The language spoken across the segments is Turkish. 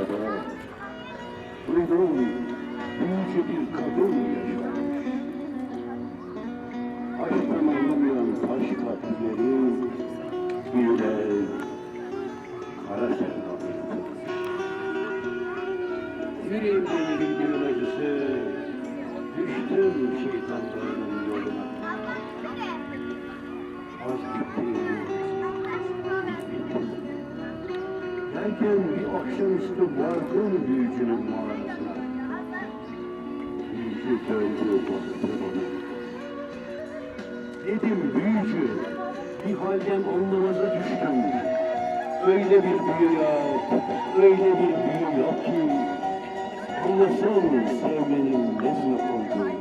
dünyada duydum büyücü bir kadın yaşamış. Aşktan anlamayan taş kalpleri büyüler kara sevdalı. Yüreğimde yenildiğin acısı düştüm şeytanların yoluna. Az gittim. Derken bir akşamüstü vardım büyücünün mağarasına. Büyücü döndü baktı bana. Dedim büyücü, bir halden anlamaza düştüm. Öyle bir büyü yap, öyle bir büyü yap ki anlasam sevmenin nesne olduğunu.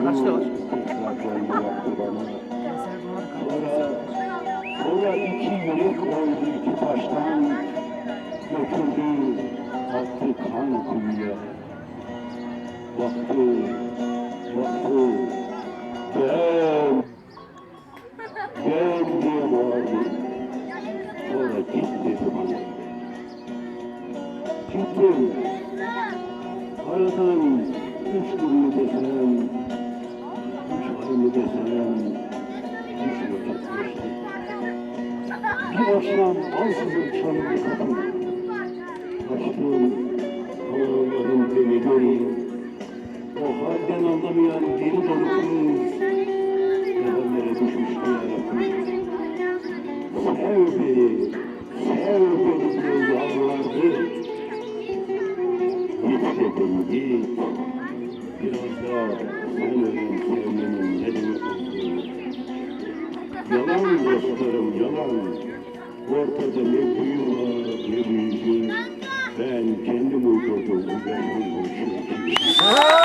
Kaçta var? Tekrar döndü baktı bana. Sonra iki yürek oydu iki taştan, götürdü, attı kan kuyuya. Baktı, gel diye bağırdı. Sonra git dedi bana. Gittim. Aradan 3 gün mü desem, 3 ay mı desem, 3 vakit geçti. Bir akşam ansızın çalındı kapım. Açtım, Allah'ım beni göreyim. O halden anlamayan deli dolu kız nedenlere düşmüştü yarabbim. Sev beni diye yalvardı. Git dedim git, biraz daha sen öğren sevmenin ne demek olduğunu. Yalan dostlarım yalan, ortada ne büyü var ne büyücü. Ben kendim uydurdum bu yaşamın bu işi.